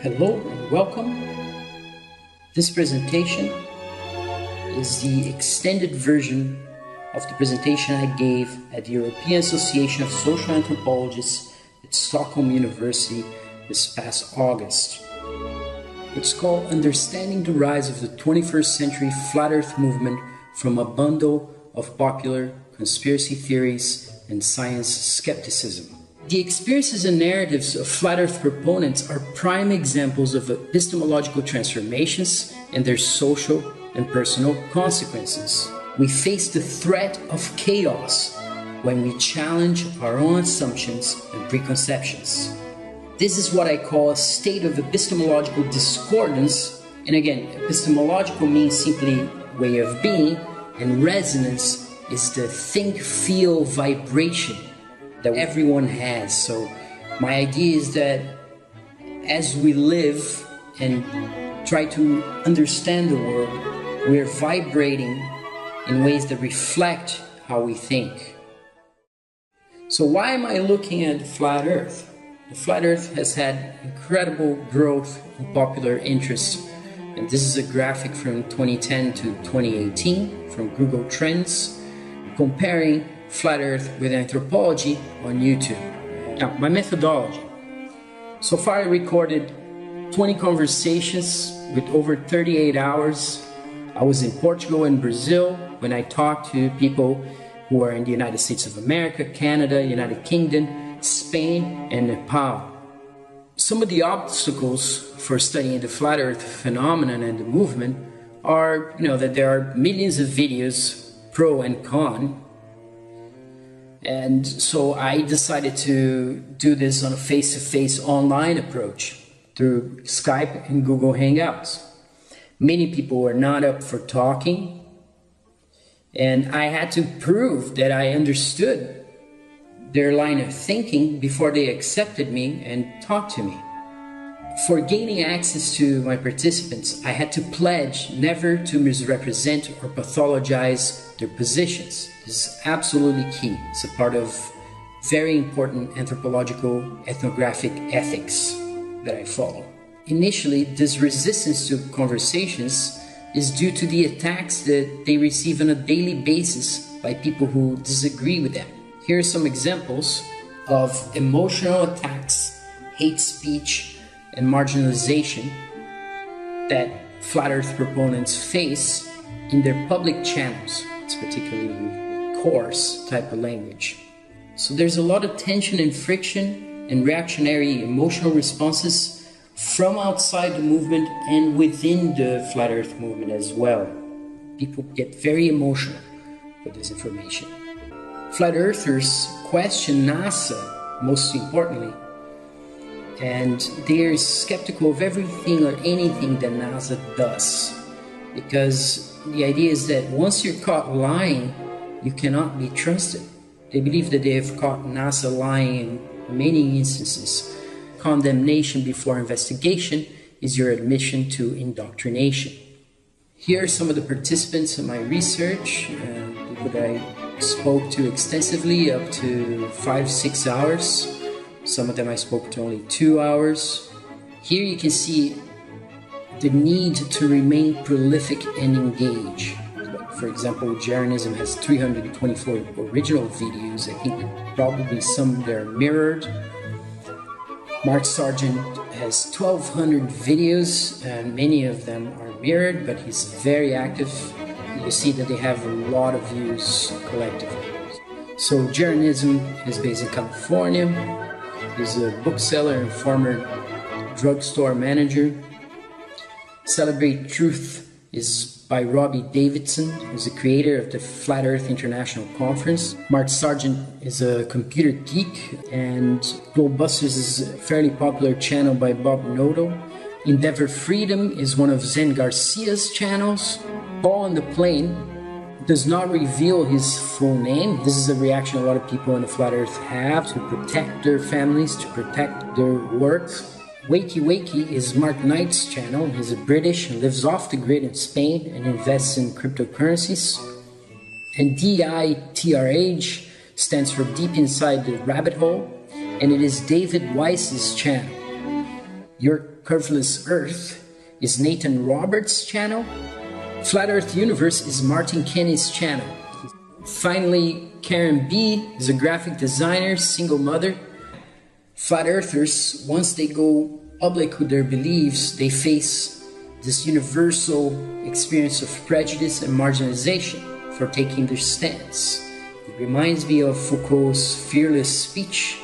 Hello and welcome. This presentation is the extended version of the presentation I gave at the European Association of Social Anthropologists at Stockholm University this past August. It's called Understanding the Rise of the 21st Century Flat Earth Movement from a Bundle of Popular Conspiracy Theories and Science Skepticism. The experiences and narratives of flat earth proponents are prime examples of epistemological transformations and their social and personal consequences. We face the threat of chaos when we challenge our own assumptions and preconceptions. This is what I call a state of epistemological discordance, and again, epistemological means simply way of being, and resonance is the think-feel vibration that everyone has. So my idea is that as we live and try to understand the world, we're vibrating in ways that reflect how we think. So why am I looking at flat Earth? The flat Earth has had incredible growth in popular interest, and this is a graphic from 2010 to 2018 from Google Trends, comparing flat Earth with anthropology on YouTube. Now, my methodology. So far I recorded 20 conversations with over 38 hours. I was in Portugal and Brazil when I talked to people who are in the United States of America, Canada, United Kingdom, Spain, and Nepal. Some of the obstacles for studying the flat Earth phenomenon and the movement are, that there are millions of videos, pro and con. And so I decided to do this on a face-to-face online approach through Skype and Google Hangouts. Many people were not up for talking, and I had to prove that I understood their line of thinking before they accepted me and talked to me. For gaining access to my participants, I had to pledge never to misrepresent or pathologize their positions. This is absolutely key. It's a part of very important anthropological ethnographic ethics that I follow. Initially, this resistance to conversations is due to the attacks that they receive on a daily basis by people who disagree with them. Here are some examples of emotional attacks, hate speech, and marginalization that flat Earth proponents face in their public channels. It's particularly coarse type of language. So there's a lot of tension and friction and reactionary emotional responses from outside the movement and within the flat Earth movement as well. People get very emotional with this information. Flat Earthers question NASA, most importantly, and they're skeptical of everything or anything that NASA does, because the idea is that once you're caught lying, you cannot be trusted. They believe that they have caught NASA lying in many instances. Condemnation before investigation is your admission to indoctrination. Here are some of the participants in my research, people that I spoke to extensively, up to 5-6 hours. Some of them I spoke to only 2 hours. Here you can see the need to remain prolific and engage. For example, Jeranism has 324 original videos. I think probably some that are mirrored. Mark Sargent has 1,200 videos, and many of them are mirrored, but he's very active. You see that they have a lot of views collectively. So Jeranism is based in California. He's a bookseller and former drugstore manager. Celebrate Truth is by Robbie Davidson, who's the creator of the Flat Earth International Conference. Mark Sargent is a computer geek, and Globebusters is a fairly popular channel by Bob Noto. Endeavor Freedom is one of Zen Garcia's channels. Paul on the Plane does not reveal his full name. This is a reaction a lot of people on the Flat Earth have to protect their families, to protect their work. Wakey Wakey is Mark Knight's channel. He's a British and lives off the grid in Spain and invests in cryptocurrencies. And DITRH stands for Deep Inside the Rabbit Hole, and it is David Weiss's channel. Your Curveless Earth is Nathan Roberts' channel. Flat Earth Universe is Martin Kenny's channel. Finally, Karen B is a graphic designer, single mother. Flat Earthers, once they go public with their beliefs, they face this universal experience of prejudice and marginalization for taking their stance. It reminds me of Foucault's fearless speech,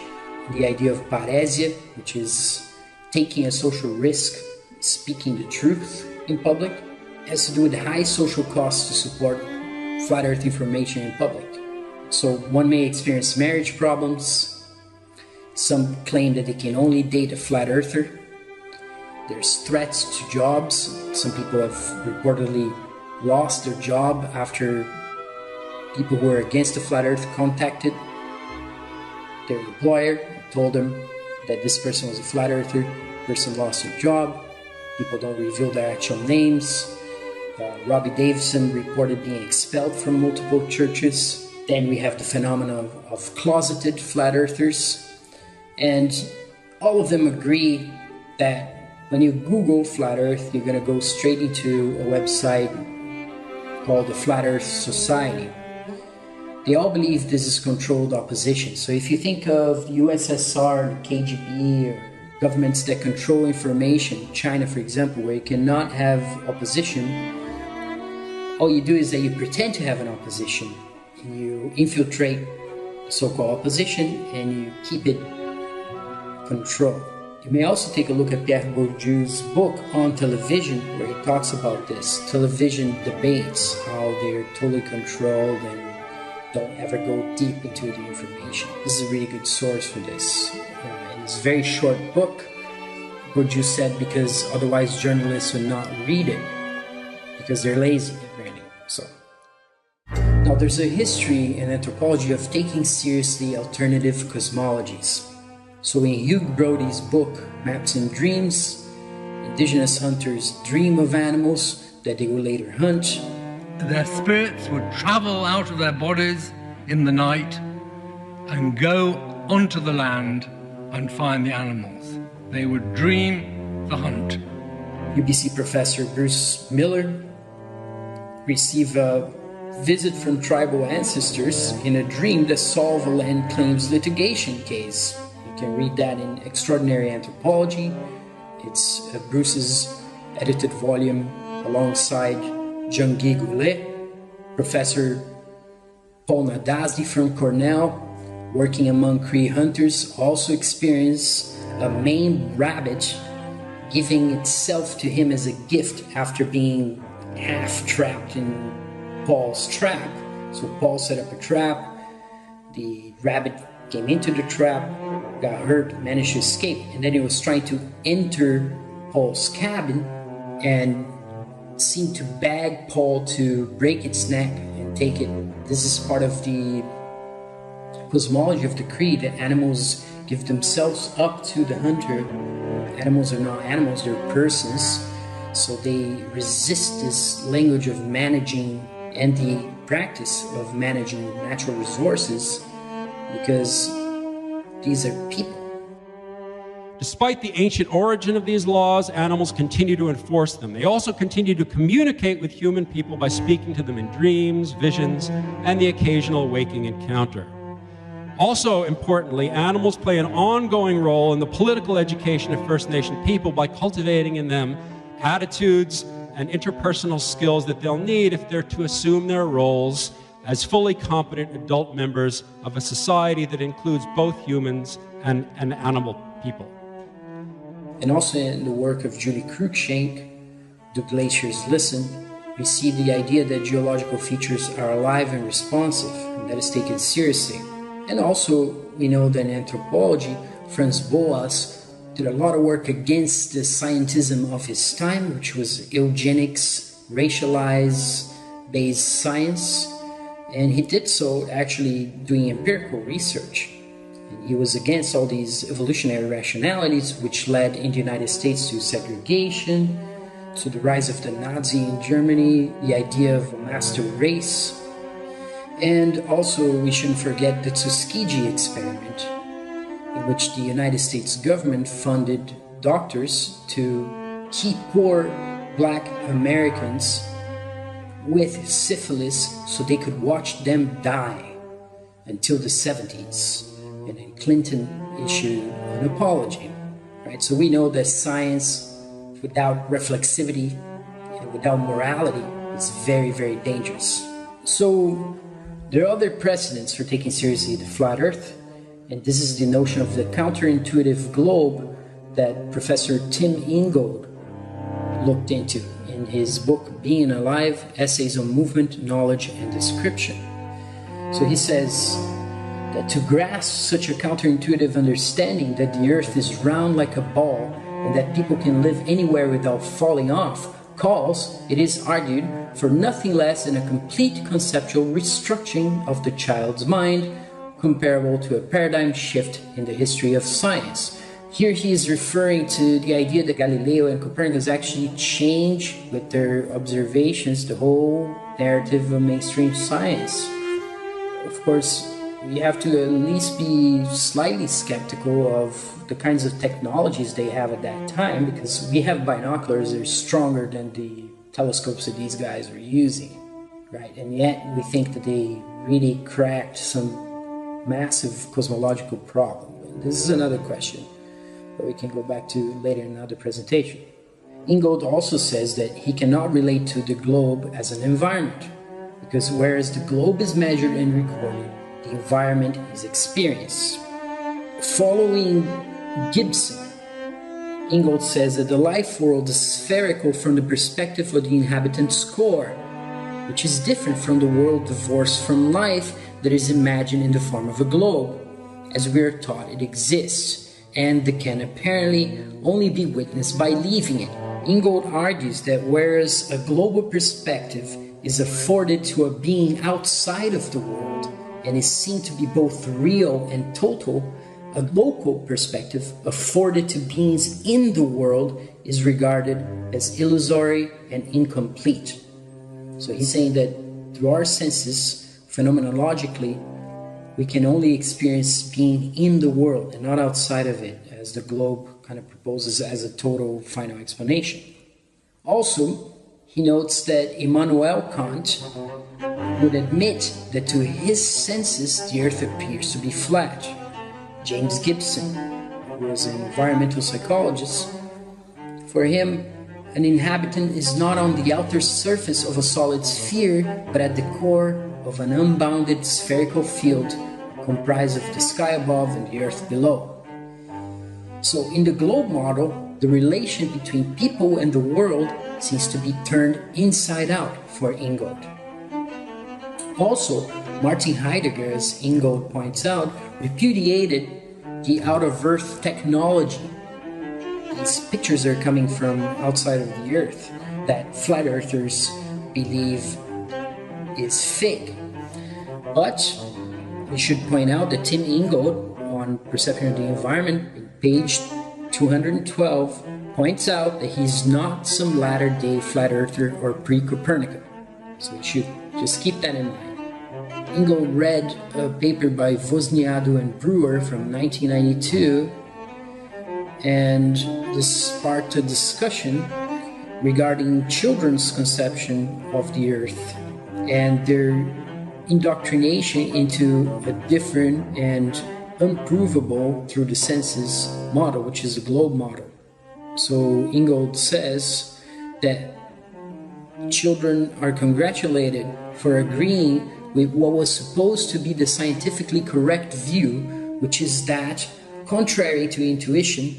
the idea of parésia, which is taking a social risk, speaking the truth in public. It has to do with high social costs to support flat earth information in public. So one may experience marriage problems. Some claim that they can only date a flat earther. There's threats to jobs. Some people have reportedly lost their job after people who are against the flat earth contacted their employer, told them that this person was a flat earther. The person lost their job. People don't reveal their actual names. Robbie Davison reported being expelled from multiple churches. Then we have the phenomenon of closeted flat earthers. And all of them agree that when you Google flat earth, you're going to go straight into a website called the Flat Earth Society. They all believe this is controlled opposition. So if you think of the USSR, the KGB, or governments that control information, China for example, where you cannot have opposition, all you do is that you pretend to have an opposition. You infiltrate so-called opposition and you keep it controlled. You may also take a look at Pierre Bourdieu's book on television, where he talks about this. Television debates, how they're totally controlled and don't ever go deep into the information. This is a really good source for this. In this very short book, Bourdieu said because otherwise journalists would not read it, because they're lazy, really. So, now there's a history in anthropology of taking seriously alternative cosmologies. So in Hugh Brody's book, Maps and Dreams, indigenous hunters dream of animals that they will later hunt. Their spirits would travel out of their bodies in the night and go onto the land and find the animals. They would dream the hunt. UBC professor Bruce Miller received a visit from tribal ancestors in a dream that solved a land claims litigation case. You can read that in Extraordinary Anthropology. It's Bruce's edited volume alongside Jean-Guy Goulet. Professor Paul Nadasdy from Cornell, working among Cree hunters, also experienced a maimed rabbit giving itself to him as a gift after being half trapped in Paul's trap. So Paul set up a trap, the rabbit came into the trap, got hurt, managed to escape, and then he was trying to enter Paul's cabin and seemed to beg Paul to break its neck and take it. This is part of the cosmology of the Cree, that animals give themselves up to the hunter. Animals are not animals, they're persons. So they resist this language of managing and the practice of managing natural resources because these are people. Despite the ancient origin of these laws, animals continue to enforce them. They also continue to communicate with human people by speaking to them in dreams, visions, and the occasional waking encounter. Also, importantly, animals play an ongoing role in the political education of First Nation people by cultivating in them attitudes and interpersonal skills that they'll need if they're to assume their roles as fully competent adult members of a society that includes both humans and animal people. And also in the work of Julie Cruikshank, Do Glaciers Listen, we see the idea that geological features are alive and responsive, and that is taken seriously. And also, we know that in anthropology, Franz Boas did a lot of work against the scientism of his time, which was eugenics, racialized-based science, and he did so actually doing empirical research. And he was against all these evolutionary rationalities, which led in the United States to segregation, to the rise of the Nazi in Germany, the idea of a master race. And also, we shouldn't forget the Tuskegee experiment, in which the United States government funded doctors to keep poor black Americans with syphilis so they could watch them die until the 70s. And then Clinton issued an apology, right? So we know that science without reflexivity and without morality is very, very dangerous. So there are other precedents for taking seriously the flat earth, and this is the notion of the counterintuitive globe that Professor Tim Ingold looked into in his book, Being Alive, Essays on Movement, Knowledge, and Description. So he says that to grasp such a counterintuitive understanding that the earth is round like a ball and that people can live anywhere without falling off calls, it is argued, for nothing less than a complete conceptual restructuring of the child's mind, comparable to a paradigm shift in the history of science. Here he is referring to the idea that Galileo and Copernicus actually changed with their observations the whole narrative of mainstream science. Of course, we have to at least be slightly skeptical of the kinds of technologies they have at that time, because we have binoculars that are stronger than the telescopes that these guys were using, right? And yet we think that they really cracked some massive cosmological problem. This is another question that we can go back to later in another presentation. Ingold also says that he cannot relate to the globe as an environment, because whereas the globe is measured and recorded, the environment is experienced. Following Gibson, Ingold says that the life world is spherical from the perspective of the inhabitant's core, which is different from the world divorced from life that is imagined in the form of a globe, as we are taught it exists, and that can apparently only be witnessed by leaving it. Ingold argues that whereas a global perspective is afforded to a being outside of the world and is seen to be both real and total, a local perspective afforded to beings in the world is regarded as illusory and incomplete. So he's saying that through our senses, phenomenologically, we can only experience being in the world and not outside of it, as the globe kind of proposes as a total final explanation. Also, he notes that Immanuel Kant would admit that to his senses the earth appears to be flat. James Gibson, who was an environmental psychologist, for him, an inhabitant is not on the outer surface of a solid sphere, but at the core of an unbounded spherical field comprised of the sky above and the earth below. So in the globe model, the relation between people and the world seems to be turned inside out for Ingold. Also, Martin Heidegger, as Ingold points out, repudiated the out-of-earth technology. These pictures are coming from outside of the earth that flat earthers believe is fake. But we should point out that Tim Ingold, on Perception of the Environment, page 212, points out that he's not some latter-day flat earther or pre-Copernican. So we should just keep that in mind. Ingold read a paper by Wozniacki and Brewer from 1992, and this sparked a discussion regarding children's conception of the earth and their indoctrination into a different and unprovable through the senses model, which is the globe model. So Ingold says that children are congratulated for agreeing with what was supposed to be the scientifically correct view, which is that, contrary to intuition,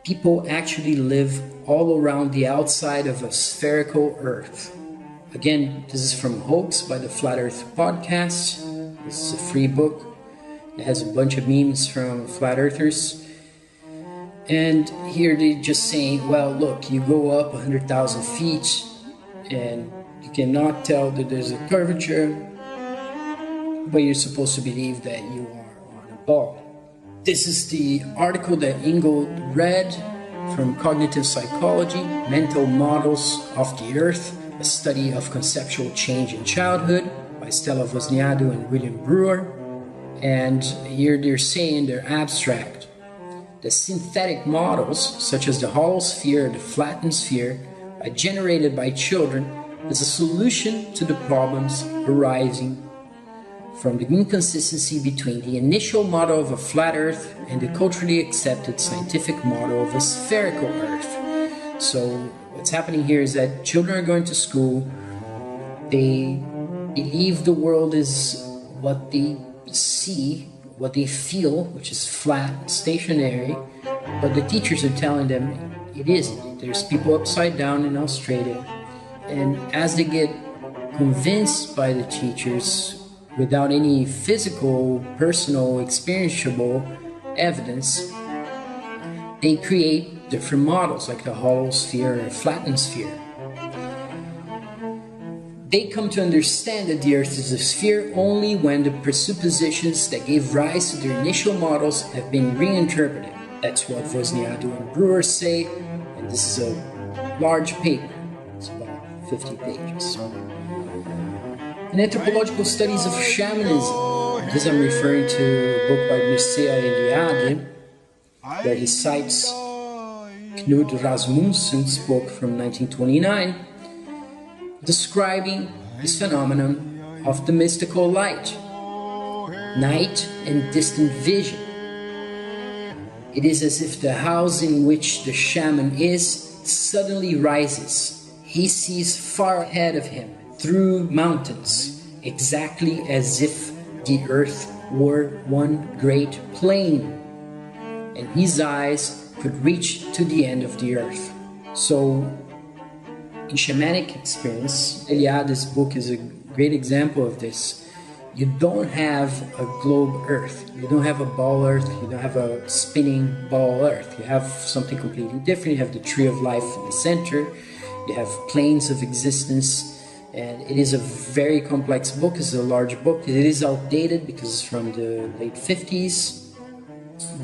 people actually live all around the outside of a spherical earth. Again, this is from Hoax by the Flat Earth Podcast. This is a free book. It has a bunch of memes from flat earthers. And here they're just saying, well, look, you go up 100,000 feet and you cannot tell that there's a curvature, but you're supposed to believe that you are on a ball. This is the article that Ingold read from Cognitive Psychology, Mental Models of the Earth, a study of conceptual change in childhood by Stella Wozniacki and William Brewer. And here they're saying, they're abstract, the synthetic models, such as the hollow sphere or the flattened sphere, are generated by children as a solution to the problems arising from the inconsistency between the initial model of a flat Earth and the culturally accepted scientific model of a spherical Earth. So what's happening here is that children are going to school, they believe the world is what they see, what they feel, which is flat, stationary, but the teachers are telling them it isn't. There's people upside down in Australia, and as they get convinced by the teachers without any physical, personal, experientiable evidence, they create different models like the hollow sphere or flattened sphere. They come to understand that the Earth is a sphere only when the presuppositions that gave rise to their initial models have been reinterpreted. That's what Wozniacki and Brewer say, and this is a large paper. It's about 50 pages. In anthropological studies of shamanism, this I'm referring to a book by Mircea Eliade, where he cites Knud Rasmussen's book from 1929, describing this phenomenon of the mystical light, night and distant vision. It is as if the house in which the shaman is suddenly rises. He sees far ahead of him through mountains, exactly as if the earth were one great plain, and his eyes could reach to the end of the earth. So, in shamanic experience, Eliade's book is a great example of this. You don't have a globe earth, you don't have a ball earth, you don't have a spinning ball earth. You have something completely different. You have the tree of life in the center, you have planes of existence, and it is a very complex book. It's a large book. It is outdated because it's from the late 50s,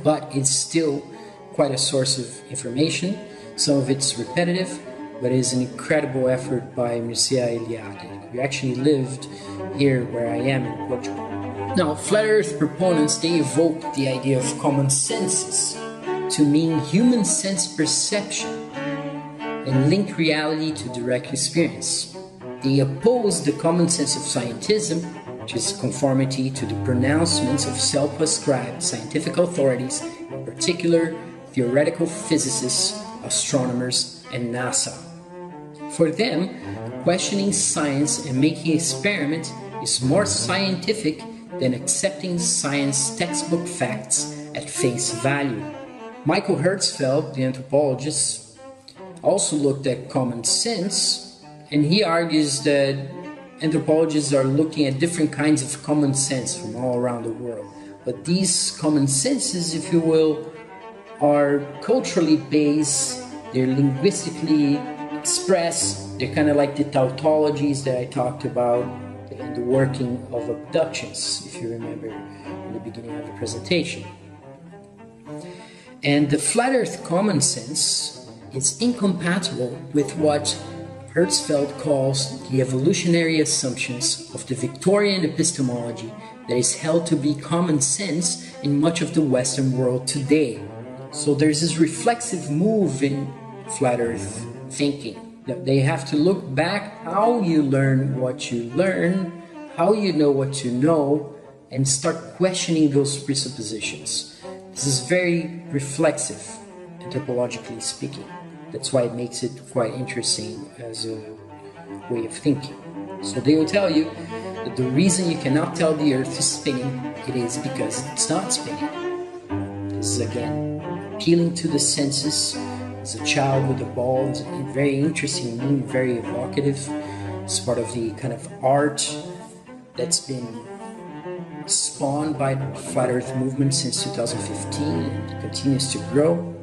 but it's still quite a source of information. Some of it's repetitive, but it is an incredible effort by Mircea Eliade, who actually lived here where I am in Portugal. Now, flat earth proponents, they evoke the idea of common senses to mean human sense perception and link reality to direct experience. They oppose the common sense of scientism, which is conformity to the pronouncements of self-prescribed scientific authorities, in particular theoretical physicists, astronomers, and NASA. For them, questioning science and making experiments is more scientific than accepting science textbook facts at face value. Michael Herzfeld, the anthropologist, also looked at common sense, and he argues that anthropologists are looking at different kinds of common sense from all around the world. But these common senses, if you will, are culturally based, they're linguistically expressed, they're kind of like the tautologies that I talked about in the working of abductions, if you remember in the beginning of the presentation. And the flat earth common sense is incompatible with what Herzfeld calls the evolutionary assumptions of the Victorian epistemology that is held to be common sense in much of the Western world today. So there's this reflexive move in flat earth thinking. That they have to look back how you learn what you learn, how you know what you know, and start questioning those presuppositions. This is very reflexive, anthropologically speaking. That's why it makes it quite interesting as a way of thinking. So they will tell you that the reason you cannot tell the earth is spinning, it is because it's not spinning. This is again appealing to the senses. As a child with a ball, it's very interesting, very evocative. It's part of the kind of art that's been spawned by the flat earth movement since 2015 and continues to grow.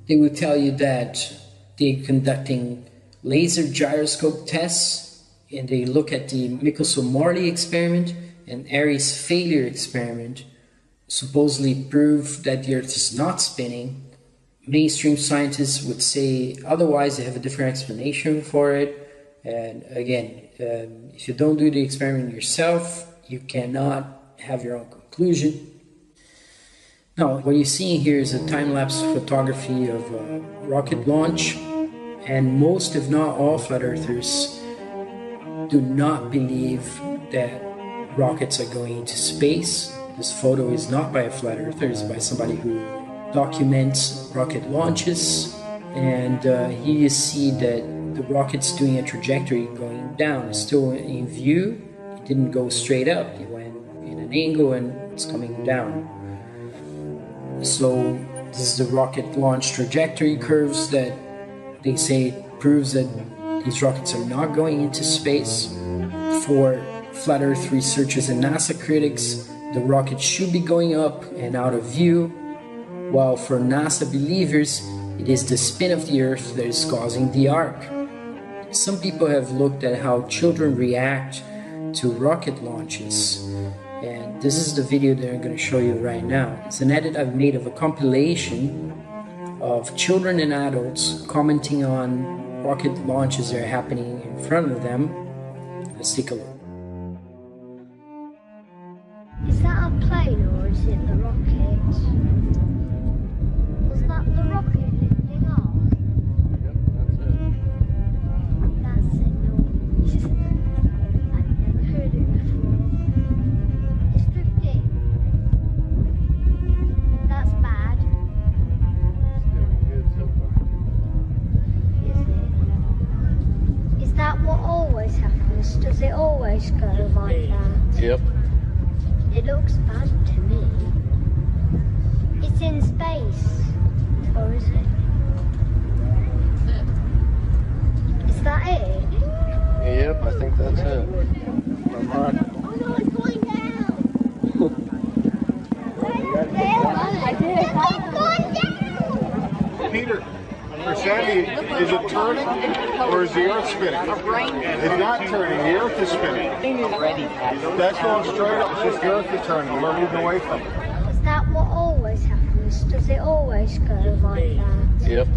They will tell you that they're conducting laser gyroscope tests, and they look at the Michelson-Morley experiment and Airy's failure experiment, supposedly prove that the earth is not spinning. Mainstream scientists would say otherwise. They have a different explanation for it. And again, if you don't do the experiment yourself, you cannot have your own conclusion. Now, what you're seeing here is a time-lapse photography of a rocket launch, and most, if not all, flat earthers do not believe that rockets are going into space. This photo is not by a flat earther, it's by somebody who documents rocket launches, and here you see that the rocket's doing a trajectory going down. It's still in view. It didn't go straight up, it went in an angle and it's coming down. So this is the rocket launch trajectory curves that they say proves that these rockets are not going into space. For flat earth researchers and NASA critics, the rocket should be going up and out of view, while for NASA believers, it is the spin of the earth that is causing the arc. Some people have looked at how children react to rocket launches, and this is the video that I'm going to show you right now. It's an edit I've made of a compilation of children and adults commenting on rocket launches that are happening in front of them. Let's take a look. Is that a plane or is it the rocket? Was that the rocket lifting off? Yep, that's it. That's a noise. I've never heard it before. It's drifting. That's bad. It's doing good so far. Is it? Is that what always happens? Does it always go like that? Yep. It looks bad to me. It's in space, or is it? Is that it? Yep, I think that's it. I'm right. Oh no, it's going down! It's going down! Peter, for Sandy, is it turning or is the earth spinning? It's not turning, the earth is spinning. That's going straight up, it's just the earth is turning, we're moving away from it. Is that what always happens? Does it always go like that? Yep.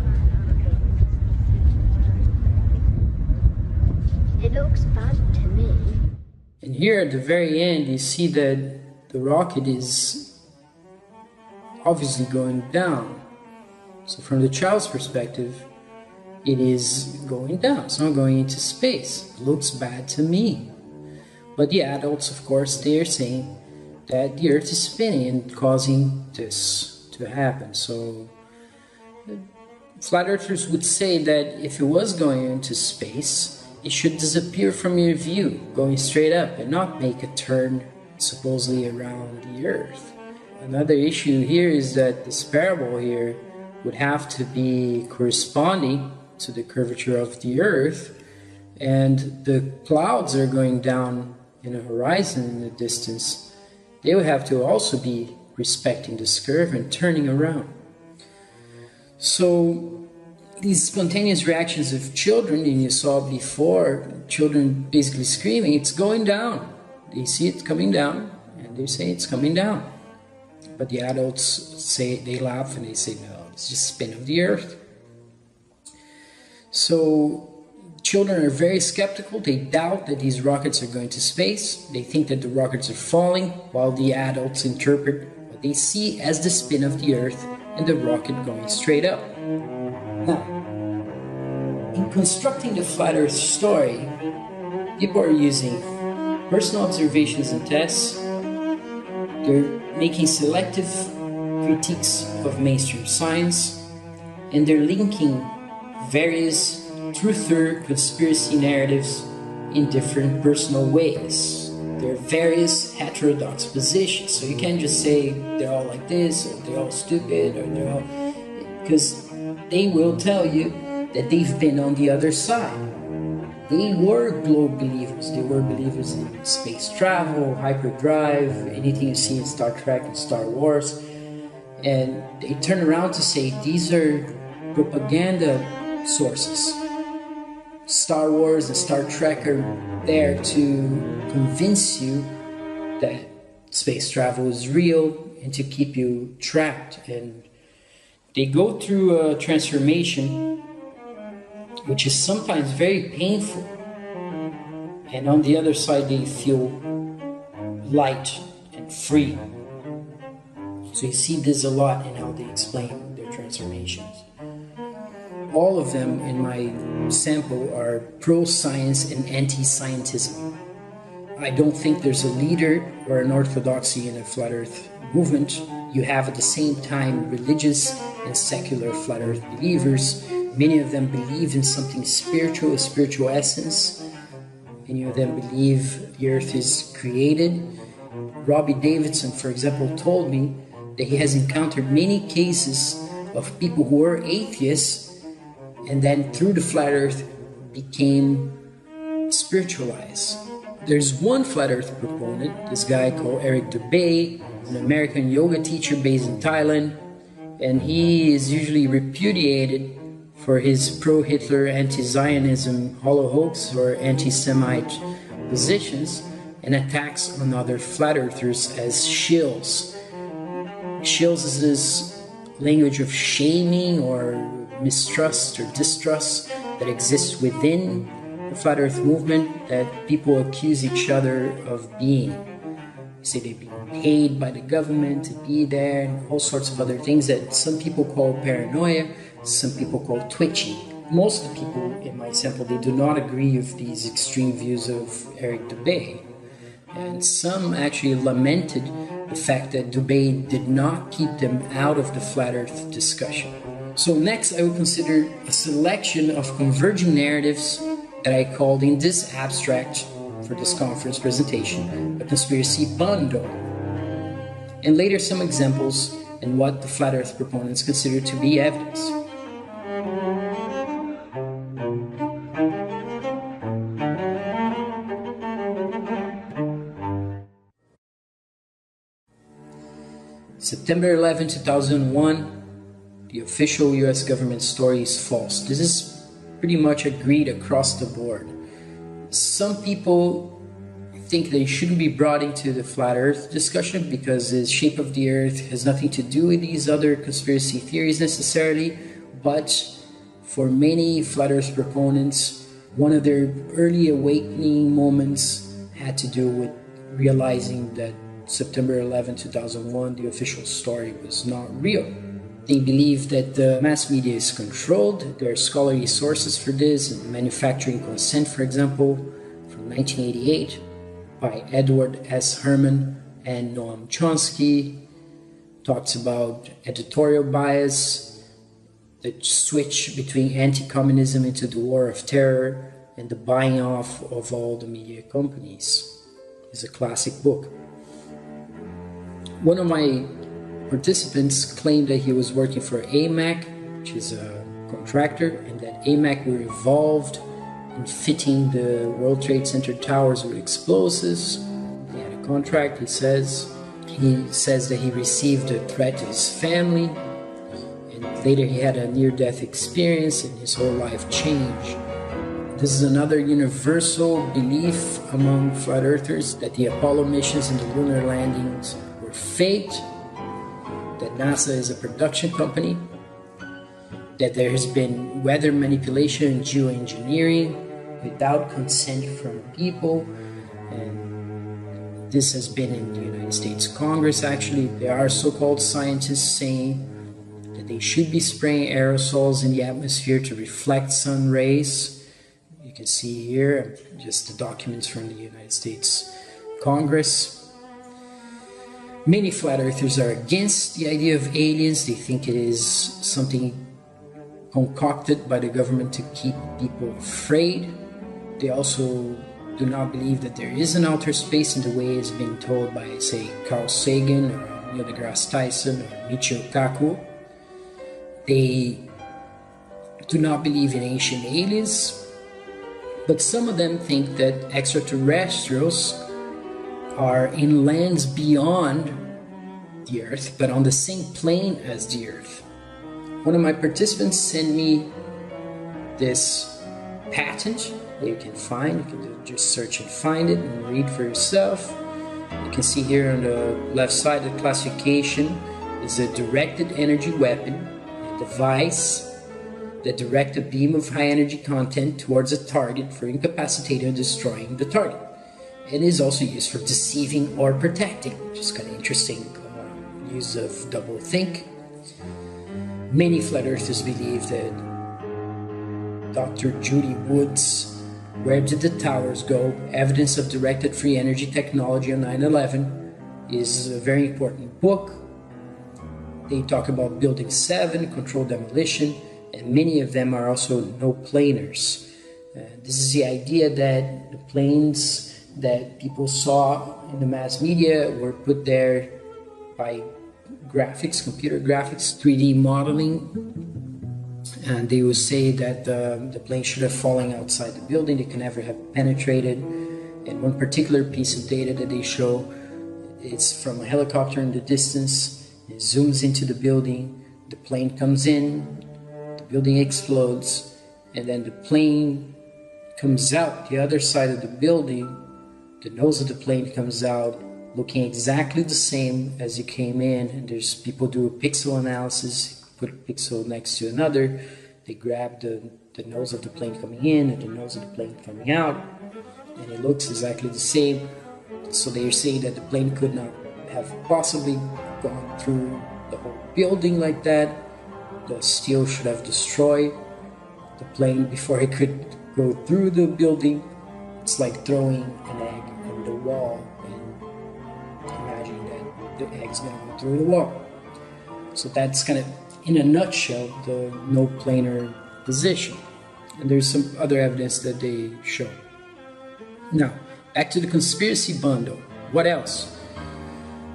It looks bad to me. And here at the very end, you see that the rocket is obviously going down. So from the child's perspective, it is going down. It's not going into space. It looks bad to me. But the adults, of course, they are saying that the earth is spinning and causing this to happen. So flat earthers would say that if it was going into space, it should disappear from your view, going straight up and not make a turn supposedly around the earth. Another issue here is that this parable here would have to be corresponding to the curvature of the earth, and the clouds are going down in a horizon in the distance. They would have to also be respecting this curve and turning around. So these spontaneous reactions of children, and you saw before, children basically screaming, it's going down. They see it coming down, and they say it's coming down. But the adults say, they laugh and they say, no, it's just spin of the earth. So children are very skeptical. They doubt that these rockets are going to space. They think that the rockets are falling, while the adults interpret what they see as the spin of the earth and the rocket going straight up. Now, in constructing the flat earth story, people are using personal observations and tests. They're making selective critiques of mainstream science, and they're linking various truther conspiracy narratives in different personal ways. There are various heterodox positions, so you can't just say they're all like this, or they're all stupid, or they're all... because they will tell you that they've been on the other side. They were globe believers. They were believers in space travel, hyperdrive, anything you see in Star Trek and Star Wars. And they turn around to say these are propaganda sources. Star Wars and Star Trek are there to convince you that space travel is real and to keep you trapped. And they go through a transformation which is sometimes very painful, and on the other side they feel light and free. So you see this a lot in how they explain their transformations. All of them in my sample are pro-science and anti-scientism. I don't think there's a leader or an orthodoxy in a flat earth movement. You have at the same time religious and secular flat earth believers. Many of them believe in something spiritual, a spiritual essence. Many of them believe the earth is created. Robbie Davidson, for example, told me that he has encountered many cases of people who were atheists and then through the flat earth became spiritualized. There's one flat earth proponent, this guy called Eric Dubay, an American yoga teacher based in Thailand, and he is usually repudiated for his pro-Hitler, anti-Zionism, hollow hoax or anti-Semite positions and attacks on other flat earthers as shills. Shills is this language of shaming or mistrust or distrust that exists within the flat earth movement, that people accuse each other of being. They say they're being paid by the government to be there and all sorts of other things that some people call paranoia, some people call twitchy. Most of the people in my sample, they do not agree with these extreme views of Eric Dubay. And some actually lamented the fact that Dubay did not keep them out of the flat earth discussion. So next I will consider a selection of converging narratives that I called in this abstract for this conference presentation, a conspiracy bundle. And later some examples and what the flat earth proponents consider to be evidence. September 11, 2001, the official US government story is false. This is pretty much agreed across the board. Some people think they shouldn't be brought into the flat earth discussion because the shape of the earth has nothing to do with these other conspiracy theories necessarily, but for many flat earth proponents, one of their early awakening moments had to do with realizing that September 11, 2001, the official story was not real. They believe that the mass media is controlled. There are scholarly sources for this, and Manufacturing Consent, for example, from 1988, by Edward S. Herman and Noam Chomsky, talks about editorial bias, the switch between anti-communism into the war of terror, and the buying off of all the media companies. It's a classic book. One of my participants claimed that he was working for AMAC, which is a contractor, and that AMAC were involved in fitting the World Trade Center towers with explosives. He had a contract, he says. He says that he received a threat to his family, and later he had a near-death experience and his whole life changed. This is another universal belief among flat earthers that the Apollo missions and the lunar landings were faked, that NASA is a production company, that there has been weather manipulation and geoengineering without consent from people, and this has been in the United States Congress actually. There are so-called scientists saying that they should be spraying aerosols in the atmosphere to reflect sun rays. You can see here just the documents from the United States Congress. Many flat earthers are against the idea of aliens. They think it is something concocted by the government to keep people afraid. They also do not believe that there is an outer space in the way it's being told by, say, Carl Sagan or Neil deGrasse Tyson or Michio Kaku. They do not believe in ancient aliens, but some of them think that extraterrestrials are in lands beyond the Earth, but on the same plane as the Earth. One of my participants sent me this patent that you can find. You can just search and find it and read for yourself. You can see here on the left side, the classification is a directed energy weapon, a device that directs a beam of high energy content towards a target for incapacitating or destroying the target. It is also used for deceiving or protecting, which is kind of interesting use of doublethink. Many flat earthers believe that Dr. Judy Wood's Where Did the Towers Go? Evidence of Directed Free Energy Technology on 9/11 is a very important book. They talk about Building 7, controlled demolition, and many of them are also no-planers. This is the idea that the planes that people saw in the mass media were put there by graphics, computer graphics, 3D modeling, and they would say that the plane should have fallen outside the building. They can never have penetrated. And one particular piece of data that they show, it's from a helicopter in the distance. It zooms into the building, the plane comes in, the building explodes, and then the plane comes out the other side of the building. The nose of the plane comes out looking exactly the same as it came in, and there's people do a pixel analysis, put a pixel next to another, they grab the nose of the plane coming in and the nose of the plane coming out, and it looks exactly the same. So they're saying that the plane could not have possibly gone through the whole building like that. The steel should have destroyed the plane before it could go through the building. It's like throwing an egg in the wall and imagining that the egg's going to go through the wall. So that's kind of, in a nutshell, the no-planar position. And there's some other evidence that they show. Now, back to the conspiracy bundle. What else?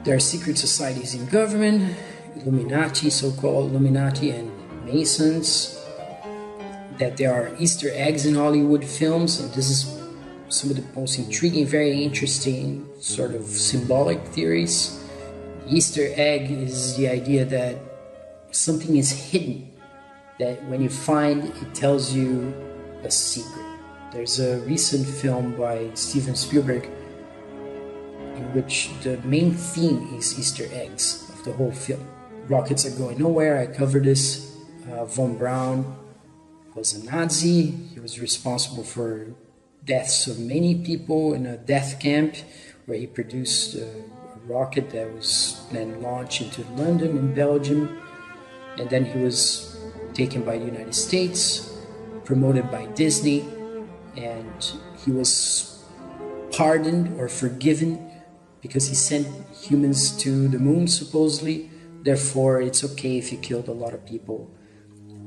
There are secret societies in government, Illuminati, so-called Illuminati, and Masons, that there are Easter eggs in Hollywood films, and this is some of the most intriguing, very interesting sort of symbolic theories. The Easter egg is the idea that something is hidden, that when you find it tells you a secret. There's a recent film by Steven Spielberg in which the main theme is Easter eggs of the whole film. Rockets are going nowhere. I covered this. Von Braun was a Nazi. He was responsible for deaths of many people in a death camp where he produced a rocket that was then launched into London in Belgium. And then he was taken by the United States, promoted by Disney, and he was pardoned or forgiven because he sent humans to the moon, supposedly. Therefore, it's okay if you killed a lot of people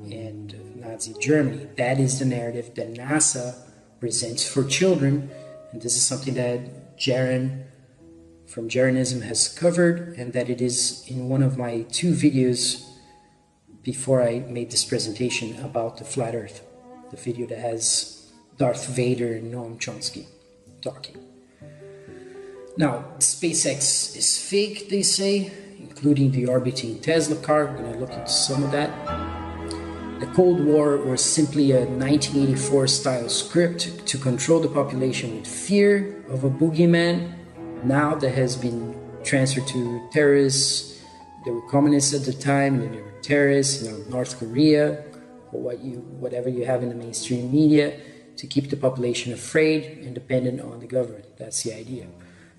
in Nazi Germany. That is the narrative that NASA presents for children, and this is something that Jaron from Jaronism has covered, and that it is in one of my 2 videos before I made this presentation about the flat earth, the video that has Darth Vader and Noam Chomsky talking. Now, SpaceX is fake, they say, including the orbiting Tesla car. We're going to look into some of that. The Cold War was simply a 1984 style script to control the population with fear of a boogeyman. Now that has been transferred to terrorists. They were communists at the time, and they were terrorists, North Korea, or whatever you have in the mainstream media, to keep the population afraid and dependent on the government. That's the idea.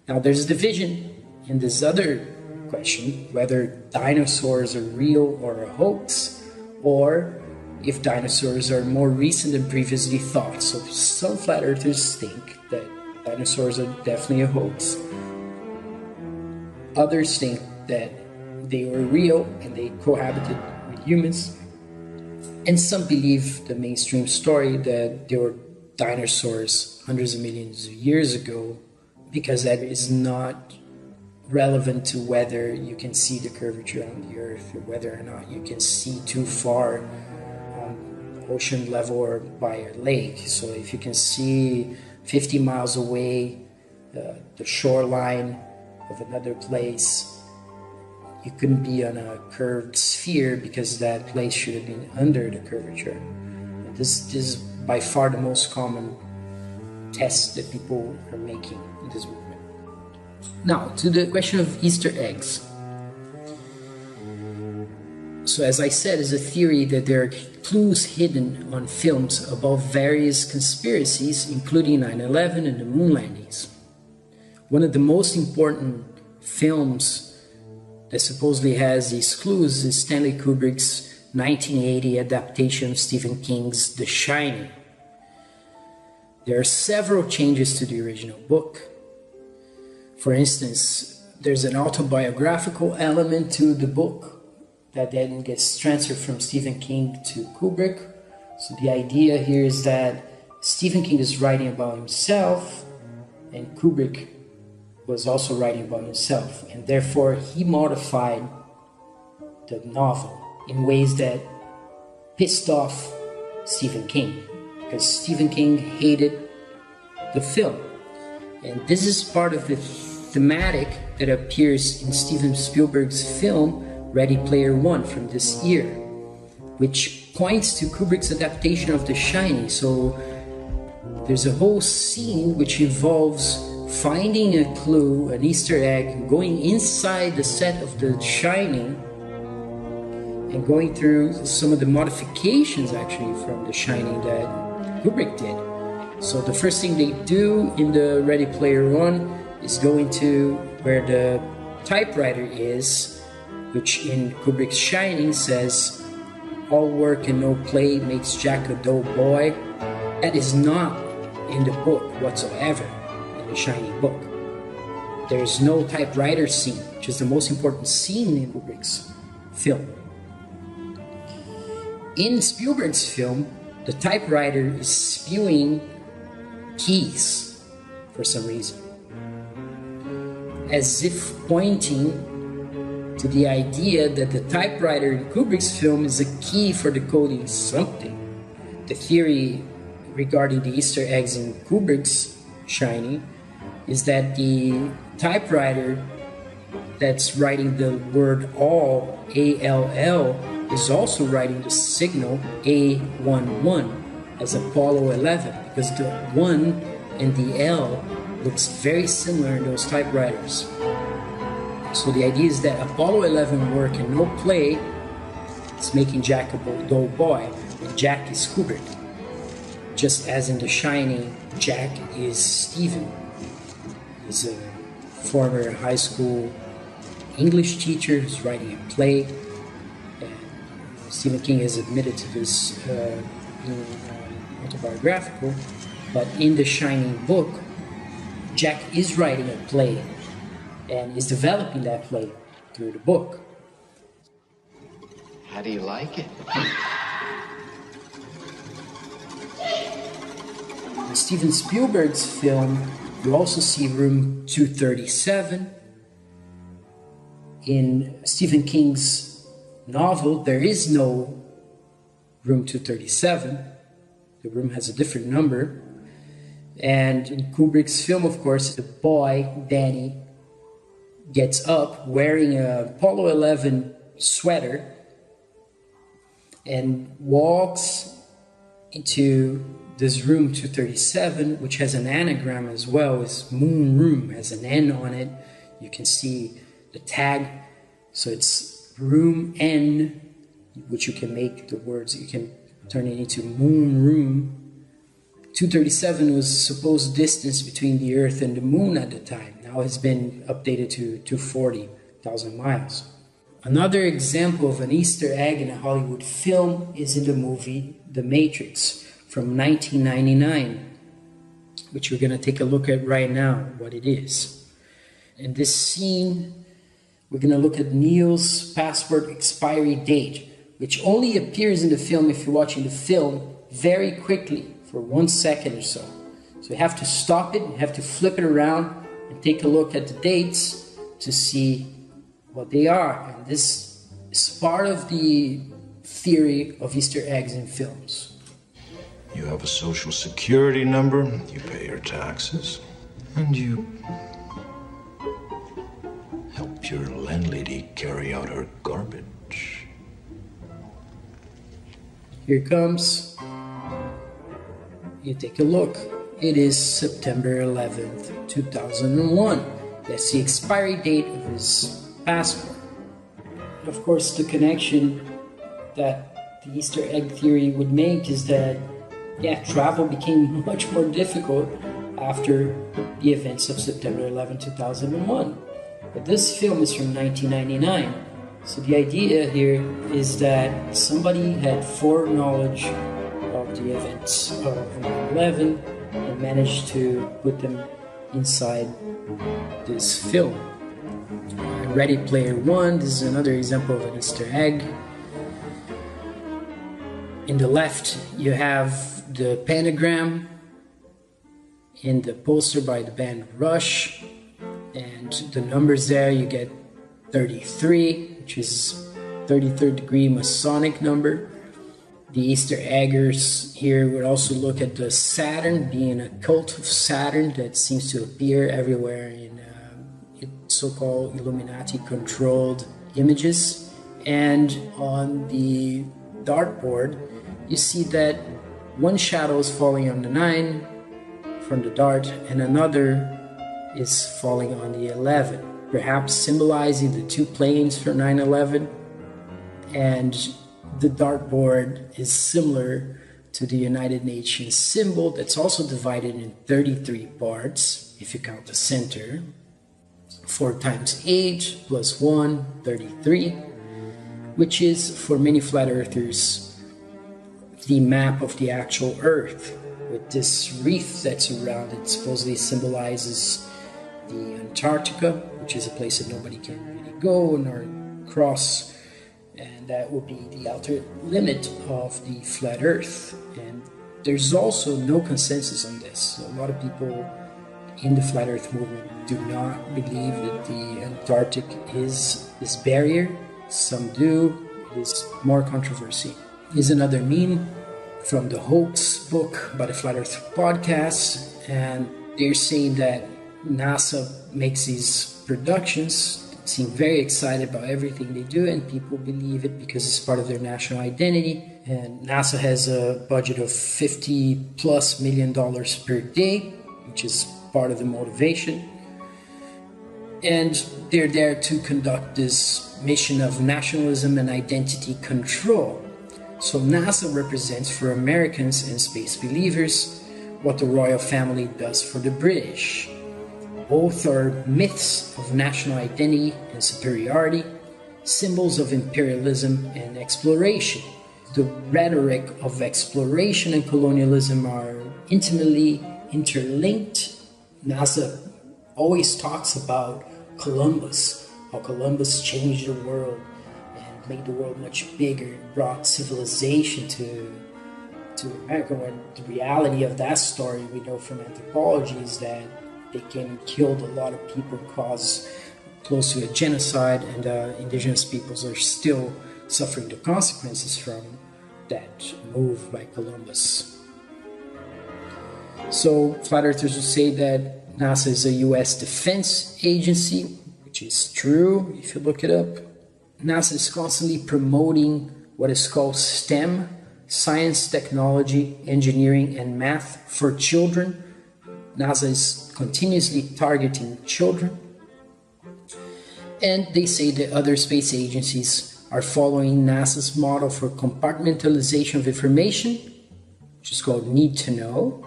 Now there's a division in this other question, whether dinosaurs are real or a hoax, or if dinosaurs are more recent than previously thought. So some flat earthers think that dinosaurs are definitely a hoax. Others think that they were real and they cohabited with humans. And some believe the mainstream story that there were dinosaurs hundreds of millions of years ago, because that is not relevant to whether you can see the curvature on the earth, or whether or not you can see too far on ocean level or by a lake. So if you can see 50 miles away the shoreline of another place, you couldn't be on a curved sphere because that place should have been under the curvature. And this is by far the most common test that people are making in this movement. Now, to the question of Easter eggs. So as I said, it's a theory that there are clues hidden on films about various conspiracies, including 9/11 and the moon landings. One of the most important films that supposedly has these clues is Stanley Kubrick's 1980 adaptation of Stephen King's The Shining. There are several changes to the original book. For instance, there's an autobiographical element to the book that then gets transferred from Stephen King to Kubrick. So the idea here is that Stephen King is writing about himself and Kubrick was also writing about himself, and therefore he modified the novel in ways that pissed off Stephen King, because Stephen King hated the film. And this is part of the thematic that appears in Steven Spielberg's film Ready Player One from this year, which points to Kubrick's adaptation of The Shining. So there's a whole scene which involves finding a clue, an Easter egg, going inside the set of The Shining and going through some of the modifications actually from The Shining that Kubrick did. So the first thing they do in the Ready Player One is go into where the typewriter is, which in Kubrick's Shining says, "All work and no play makes Jack a dull boy." That is not in the book whatsoever, in the Shining book. There is no typewriter scene, which is the most important scene in Kubrick's film. In Spielberg's film, the typewriter is spewing keys for some reason, as if pointing to the idea that the typewriter in Kubrick's film is a key for decoding something. The theory regarding the Easter eggs in Kubrick's Shining is that the typewriter that's writing the word all, A-L-L, is also writing the signal A11 as Apollo 11, because the 1 and the L looks very similar in those typewriters. So the idea is that Apollo 11 work and no play is making Jack a dull boy, and Jack is Kubrick. Just as in The Shining, Jack is Stephen. He's a former high school English teacher who's writing a play. Stephen King has admitted to this being autobiographical, but in The Shining book, Jack is writing a play and is developing that play through the book. How do you like it? In Steven Spielberg's film, you also see room 237. In Stephen King's novel, there is no room 237. The room has a different number. And in Kubrick's film, of course, the boy, Danny, gets up wearing a Apollo 11 sweater and walks into this room 237, which has an anagram as well. It's Moon Room, has an N on it. You can see the tag. So it's room N, which you can make the words, you can turn it into Moon Room. 237 was the supposed distance between the Earth and the Moon at the time. Now it's been updated to 240,000 miles. Another example of an Easter egg in a Hollywood film is in the movie The Matrix from 1999, which we're going to take a look at right now, what it is. In this scene, we're going to look at Neil's passport expiry date, which only appears in the film if you're watching the film very quickly for 1 second or so. So you have to stop it, you have to flip it around and take a look at the dates to see what they are. And this is part of the theory of Easter eggs in films. You have a social security number, you pay your taxes, and you help your landlady carry out her garbage. Here it comes. You take a look. It is September 11th, 2001. That's the expiry date of his passport. Of course, the connection that the Easter egg theory would make is that, yeah, travel became much more difficult after the events of September 11, 2001. But this film is from 1999. So the idea here is that somebody had foreknowledge of the events of 9/11 and managed to put them inside this film. Ready Player One, this is another example of an Easter egg. In the left, you have the pentagram in the poster by the band Rush, and the numbers there, you get 33, which is 33rd degree Masonic number. The Easter eggers here would also look at the Saturn, being a cult of Saturn that seems to appear everywhere in so-called Illuminati-controlled images. And on the dartboard, you see that one shadow is falling on the 9 from the dart, and another is falling on the 11, perhaps symbolizing the two planes for 9/11. And the dartboard is similar to the United Nations symbol that's also divided in 33 parts, if you count the center. 4 times 8 plus 1, 33, which is, for many flat earthers, the map of the actual Earth, with this wreath that's around it. Supposedly symbolizes the Antarctica, which is a place that nobody can really go nor cross, and that will be the outer limit of the flat Earth. And there's also no consensus on this. So a lot of people in the flat Earth movement do not believe that the Antarctic is this barrier. Some do. It is more controversy. Here's another meme from the Hoax book by the Flat Earth podcast, and they're saying that NASA makes these productions, seem very excited about everything they do, and people believe it because it's part of their national identity. And NASA has a budget of $50+ million per day, which is part of the motivation. And they're there to conduct this mission of nationalism and identity control. So NASA represents for Americans and space believers what the royal family does for the British. Both are myths of national identity and superiority, symbols of imperialism and exploration. The rhetoric of exploration and colonialism are intimately interlinked. NASA always talks about Columbus, how Columbus changed the world and made the world much bigger and brought civilization to America, when the reality of that story we know from anthropology is that they came and killed a lot of people, caused close to a genocide, and indigenous peoples are still suffering the consequences from that move by Columbus. So flat earthers will say that NASA is a US defense agency, which is true if you look it up. NASA is constantly promoting what is called STEM, science, technology, engineering, and math for children. NASA is continuously targeting children. And they say that other space agencies are following NASA's model for compartmentalization of information, which is called need to know,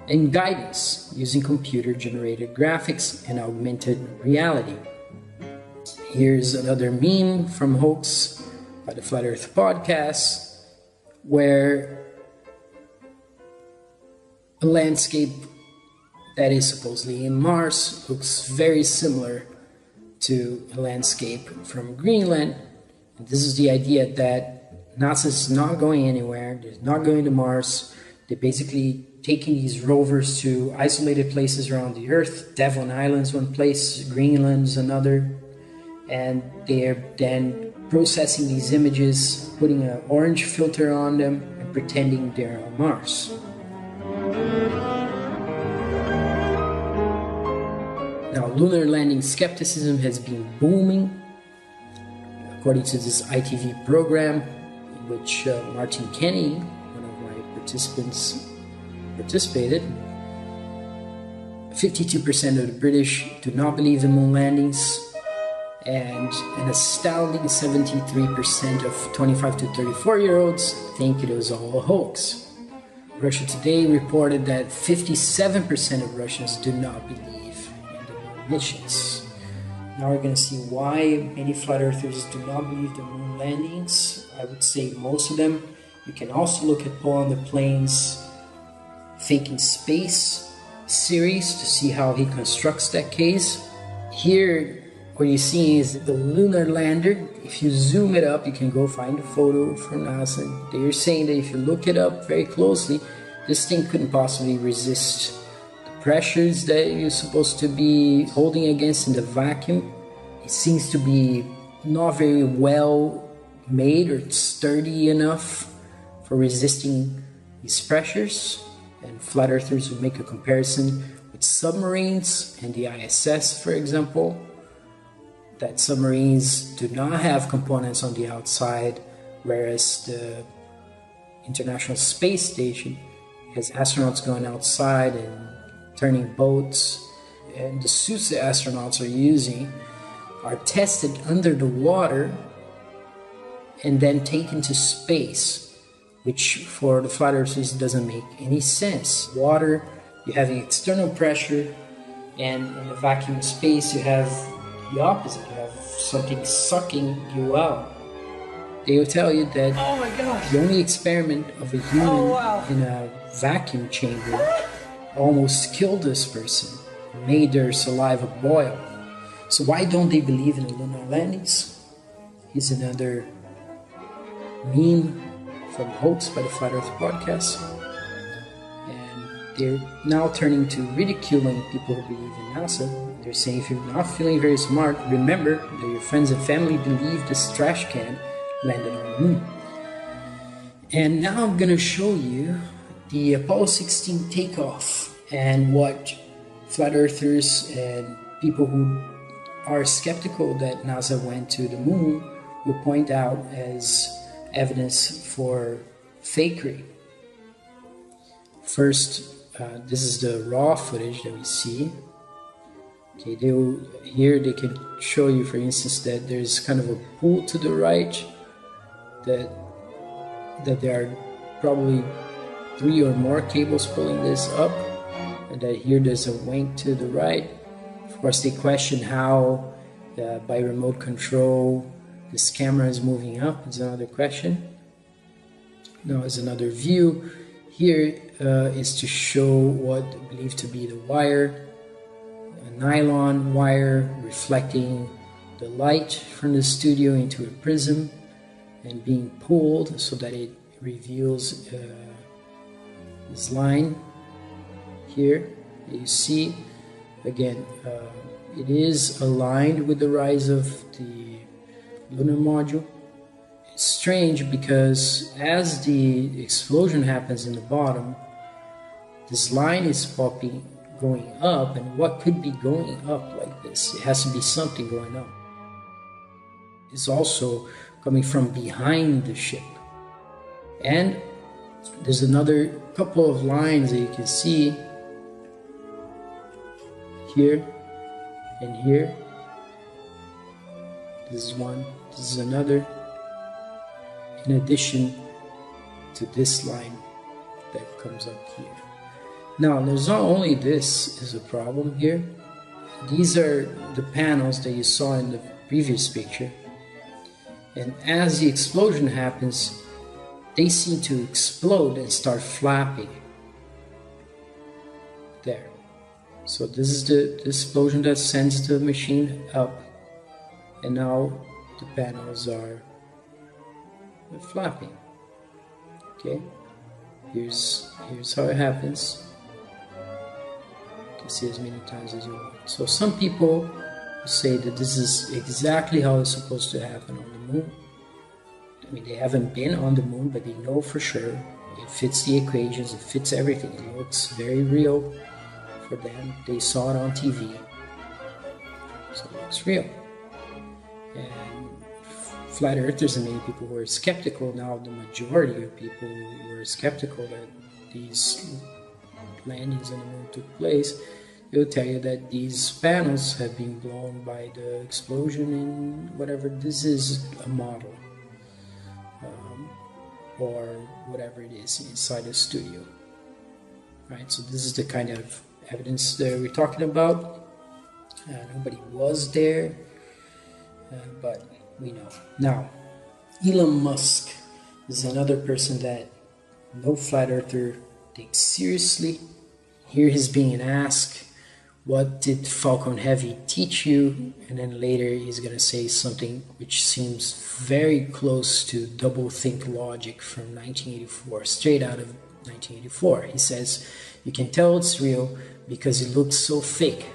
and guidance using computer-generated graphics and augmented reality. Here's another meme from Hoax by the Flat Earth podcast, where a landscape that is supposedly in Mars looks very similar to a landscape from Greenland. And this is the idea that NASA is not going anywhere, they're not going to Mars. They're basically taking these rovers to isolated places around the Earth. Devon Island's one place, Greenland's another. And they're then processing these images, putting an orange filter on them, and pretending they're on Mars. Now, lunar landing skepticism has been booming, according to this ITV program, in which Martin Kenny, one of my participants, participated. 52% of the British do not believe in moon landings, and an astounding 73% of 25 to 34-year-olds think it was all a hoax. Russia Today reported that 57% of Russians do not believe in the moon missions. Now we're going to see why many flat earthers do not believe the moon landings. I would say most of them. You can also look at Paul on the Plains Thinking Space series to see how he constructs that case. Here, what you're seeing is the lunar lander. If you zoom it up, you can go find a photo from NASA. They're saying that if you look it up very closely, this thing couldn't possibly resist the pressures that you're supposed to be holding against in the vacuum. It seems to be not very well made or sturdy enough for resisting these pressures. And flat earthers would make a comparison with submarines and the ISS, for example, that submarines do not have components on the outside, whereas the International Space Station has astronauts going outside and turning boats, and the suits the astronauts are using are tested under the water and then taken to space, which for the flat earthers doesn't make any sense. Water, you have an external pressure, and in a vacuum space you have the opposite. You have something sucking you out. They will tell you that the only experiment of a human in a vacuum chamber almost killed this person, made their saliva boil. So why don't they believe in the lunar landings? Here's another meme from Hoax by the Flat Earth Podcast. And they're now turning to ridiculing people who believe in NASA. They're saying if you're not feeling very smart, remember that your friends and family believe this trash can landed on the moon. And now I'm going to show you the Apollo 16 takeoff and what flat earthers and people who are skeptical that NASA went to the moon will point out as evidence for fakery. First, this is the raw footage that we see. Okay, here they can show you, for instance, that there's kind of a pull to the right, that there are probably 3 or more cables pulling this up, and that here there's a wink to the right. Of course, they question how by remote control this camera is moving up. It's another question. Now is another view. Here is to show what believed to be the wire, a nylon wire reflecting the light from the studio into a prism and being pulled so that it reveals this line here. You see, again, it is aligned with the rise of the lunar module. It's strange because as the explosion happens in the bottom, this line is going up, and what could be going up like this? It has to be something going up. It's also coming from behind the ship. And there's another couple of lines that you can see here and here. This is one, this is another, in addition to this line that comes up here. Now, there's not only this is a problem here. These are the panels that you saw in the previous picture. And as the explosion happens, they seem to explode and start flapping. There. So this is the explosion that sends the machine up. And now the panels are flapping. Okay? Here's how it happens. You can see as many times as you want. So some people say that this is exactly how it's supposed to happen on the moon. I mean, they haven't been on the moon, but they know for sure. It fits the equations, it fits everything. It looks very real for them. They saw it on TV. So it looks real. And flat earthers and many people who are skeptical, now the majority of people who are skeptical that these landings on the moon took place, they'll tell you that these panels have been blown by the explosion in whatever. This is a model. Or whatever it is inside the studio. Right, so this is the kind of evidence that we're talking about. Nobody was there, but we know. Now, Elon Musk is another person that no flat earther takes seriously. Here he's being asked, what did Falcon Heavy teach you? And then later he's going to say something which seems very close to doublethink logic from 1984, straight out of 1984. He says, you can tell it's real because it looks so fake.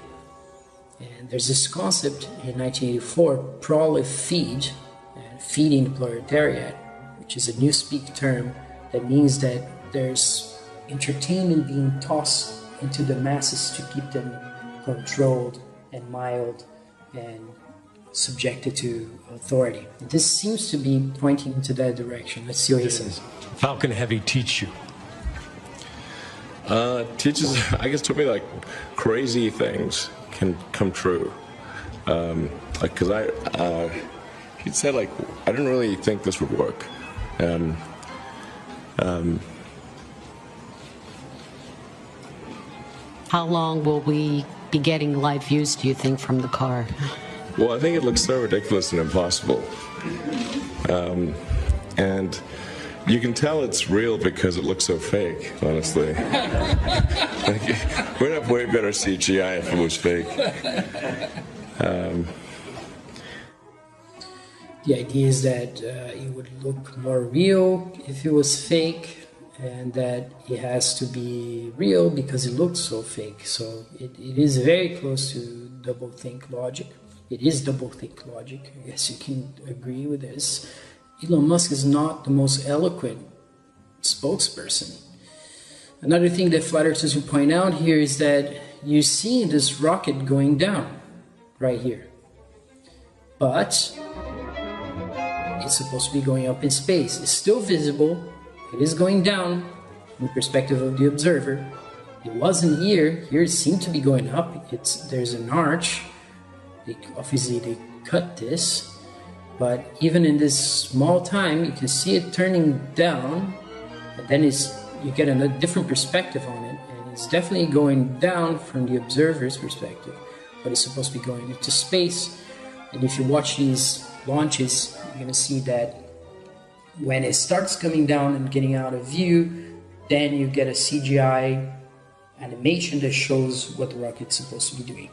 And there's this concept in 1984, prolifeed, feeding the proletariat, which is a newspeak term that means that there's entertainment being tossed into the masses to keep them controlled and mild and subjected to authority. This seems to be pointing into that direction. Let's see what he says. Falcon Heavy teach you? Teaches, I guess, told me like crazy things can come true. Like, cause he said like, I didn't really think this would work. How long will we be getting live views, do you think, from the car? Well, I think it looks so ridiculous and impossible. And you can tell it's real because it looks so fake, honestly. Like, we'd have way better CGI if it was fake. The idea is that it would look more real if it was fake, and that it has to be real because it looks so fake. So it is very close to doublethink logic. It is doublethink logic. I guess you can agree with this. Elon Musk is not the most eloquent spokesperson. Another thing that flat earthers will point out here is that you're seeing this rocket going down right here. But it's supposed to be going up in space. It's still visible. It is going down from the perspective of the observer. It wasn't here. Here it seemed to be going up. There's an arch. Obviously they cut this. But even in this small time, you can see it turning down. And then you get a different perspective on it. And it's definitely going down from the observer's perspective. But it's supposed to be going into space. And if you watch these launches, you're going to see that when it starts coming down and getting out of view, then you get a CGI animation that shows what the rocket's supposed to be doing.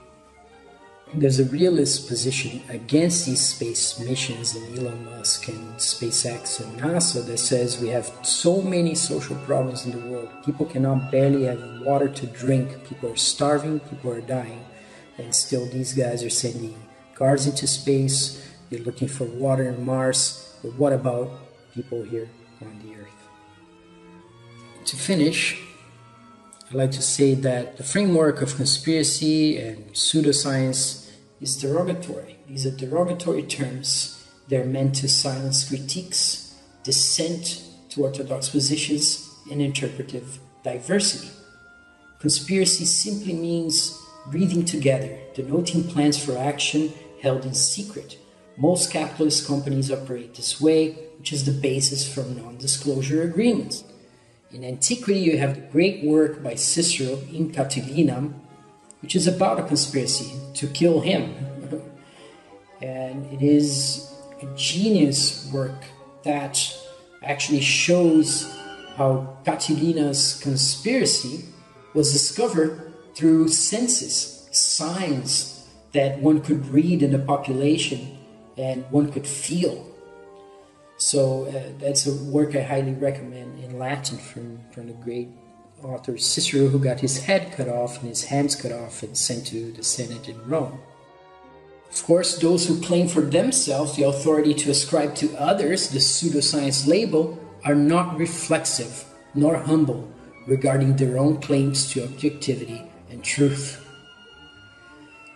There's a realist position against these space missions in Elon Musk and SpaceX and NASA that says we have so many social problems in the world. People cannot barely have water to drink. People are starving. People are dying. And still these guys are sending cars into space. They're looking for water on Mars. But what about people here on the Earth? To finish, I'd like to say that the framework of conspiracy and pseudoscience is derogatory. These are derogatory terms. They're meant to silence critiques, dissent to orthodox positions, and interpretive diversity. Conspiracy simply means breathing together, denoting plans for action held in secret. Most capitalist companies operate this way, which is the basis for non-disclosure agreements. In antiquity, you have the great work by Cicero in Catilinam, which is about a conspiracy to kill him. And it is a genius work that actually shows how Catilina's conspiracy was discovered through census, signs that one could read in the population and one could feel. So that's a work I highly recommend in Latin from the great author Cicero, who got his head cut off and his hands cut off and sent to the Senate in Rome. Of course, those who claim for themselves the authority to ascribe to others the pseudoscience label are not reflexive nor humble regarding their own claims to objectivity and truth.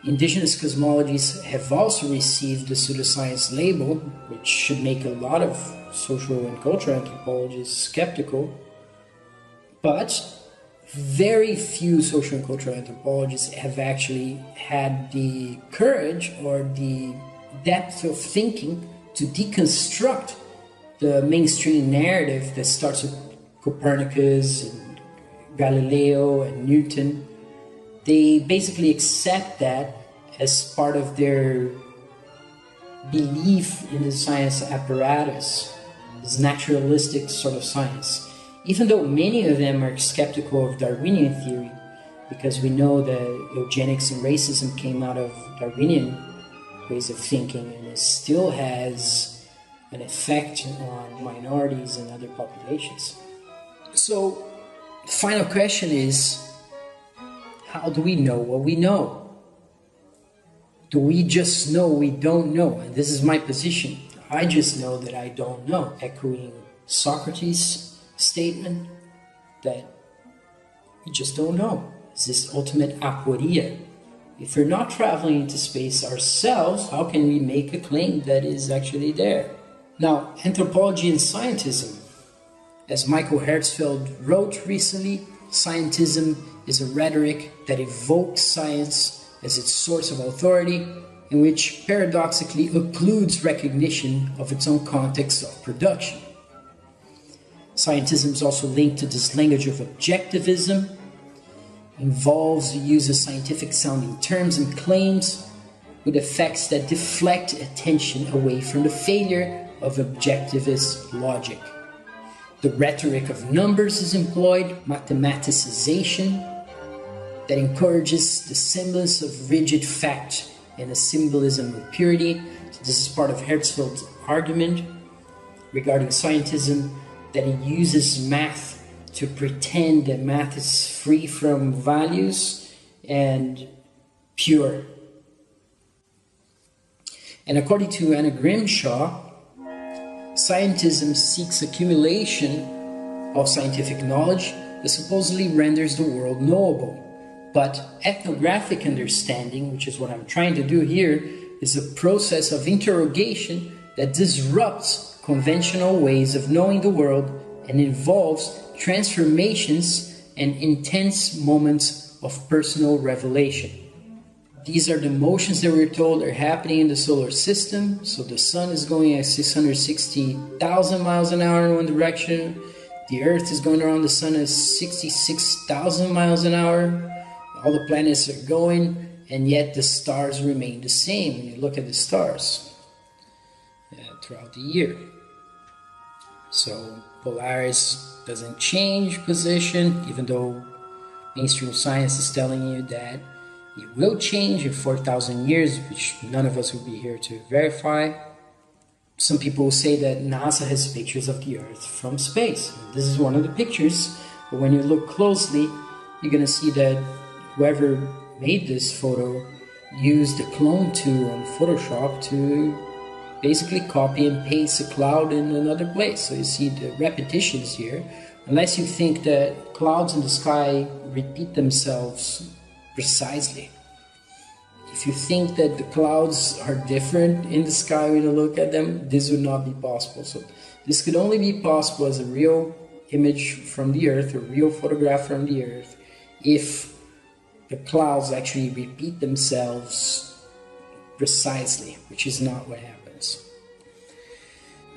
Indigenous cosmologies have also received the pseudoscience label, which should make a lot of social and cultural anthropologists skeptical, but very few social and cultural anthropologists have actually had the courage or the depth of thinking to deconstruct the mainstream narrative that starts with Copernicus and Galileo and Newton. They basically accept that as part of their belief in the science apparatus, this naturalistic sort of science. Even though many of them are skeptical of Darwinian theory, because we know that eugenics and racism came out of Darwinian ways of thinking, and it still has an effect on minorities and other populations. So, the final question is, how do we know what we know? Do we just know we don't know? And this is my position. I just know that I don't know, echoing Socrates' statement that we just don't know. It's this ultimate aporia. If we're not traveling into space ourselves, how can we make a claim that is actually there? Now, anthropology and scientism. As Michael Herzfeld wrote recently, scientism is a rhetoric that evokes science as its source of authority, in which paradoxically occludes recognition of its own context of production. Scientism is also linked to this language of objectivism, involves the use of scientific sounding terms and claims with effects that deflect attention away from the failure of objectivist logic. The rhetoric of numbers is employed, mathematicization, that encourages the semblance of rigid fact and a symbolism of purity. So this is part of Herzfeld's argument regarding scientism, that he uses math to pretend that math is free from values and pure. And according to Anna Grimshaw, scientism seeks accumulation of scientific knowledge that supposedly renders the world knowable. But ethnographic understanding, which is what I'm trying to do here, is a process of interrogation that disrupts conventional ways of knowing the world and involves transformations and intense moments of personal revelation. These are the motions that we're told are happening in the solar system. So the sun is going at 660,000 miles an hour in one direction. The earth is going around the sun at 66,000 miles an hour. All the planets are going, and yet the stars remain the same when you look at the stars throughout the year. So Polaris doesn't change position, even though mainstream science is telling you that it will change in 4,000 years, which none of us will be here to verify. Some people will say that NASA has pictures of the Earth from space. This is one of the pictures, but when you look closely, you're going to see that whoever made this photo used the clone tool on Photoshop to basically copy and paste a cloud in another place. So you see the repetitions here. Unless you think that clouds in the sky repeat themselves precisely. If you think that the clouds are different in the sky when you look at them, this would not be possible. So this could only be possible as a real image from the Earth, a real photograph from the Earth, if the clouds actually repeat themselves precisely, which is not what happens.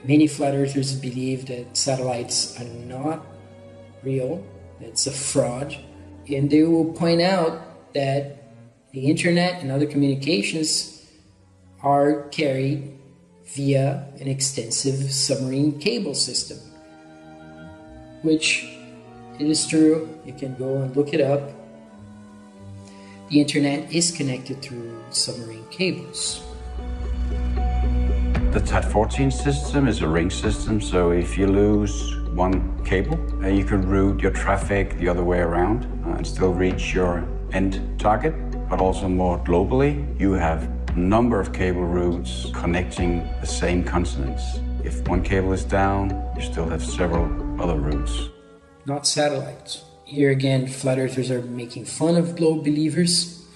Many flat earthers believe that satellites are not real, it's a fraud, and they will point out that the internet and other communications are carried via an extensive submarine cable system, which it is true. You can go and look it up. The internet is connected through submarine cables. The TAT-14 system is a ring system, so if you lose one cable, you can route your traffic the other way around and still reach your end target. But also more globally, you have a number of cable routes connecting the same continents. If one cable is down, you still have several other routes. Not satellites. Here again, flat earthers are making fun of globe believers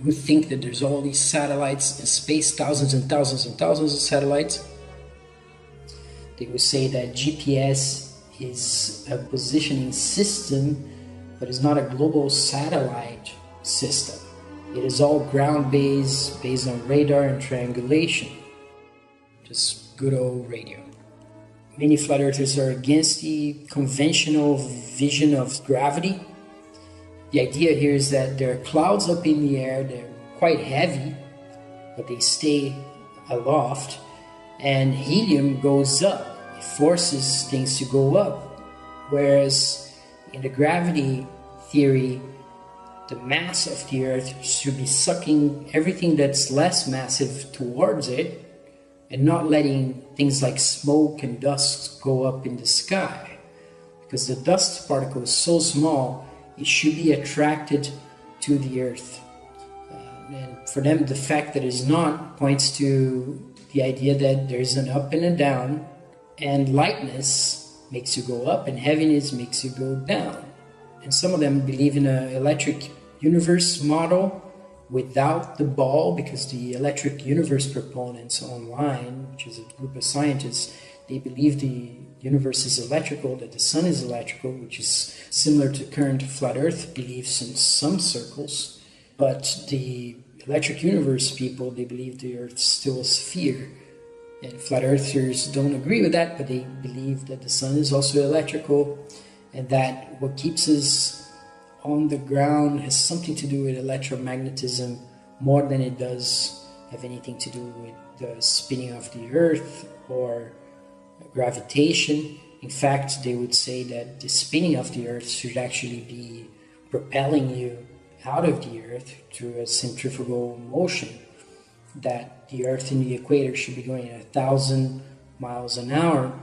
who think that there's all these satellites in space, thousands and thousands and thousands of satellites. They will say that GPS is a positioning system, but it's not a global satellite system. It is all ground-based, based on radar and triangulation. Just good old radio. Many flat earthers are against the conventional vision of gravity. The idea here is that there are clouds up in the air, they're quite heavy, but they stay aloft, and helium goes up. It forces things to go up. Whereas in the gravity theory, the mass of the Earth should be sucking everything that's less massive towards it and not letting things like smoke and dust go up in the sky. Because the dust particle is so small, it should be attracted to the Earth. And for them, the fact that it's not points to the idea that there's an up and a down, and lightness makes you go up and heaviness makes you go down. And some of them believe in an electric universe model without the ball, because the electric universe proponents online, which is a group of scientists, they believe the universe is electrical, that the sun is electrical, which is similar to current flat earth beliefs in some circles. But the electric universe people, they believe the earth is still a sphere. And flat earthers don't agree with that, but they believe that the sun is also electrical, and that what keeps us on the ground has something to do with electromagnetism more than it does have anything to do with the spinning of the earth or gravitation. In fact, they would say that the spinning of the earth should actually be propelling you out of the earth through a centrifugal motion, that the earth in the equator should be going at 1,000 miles an hour,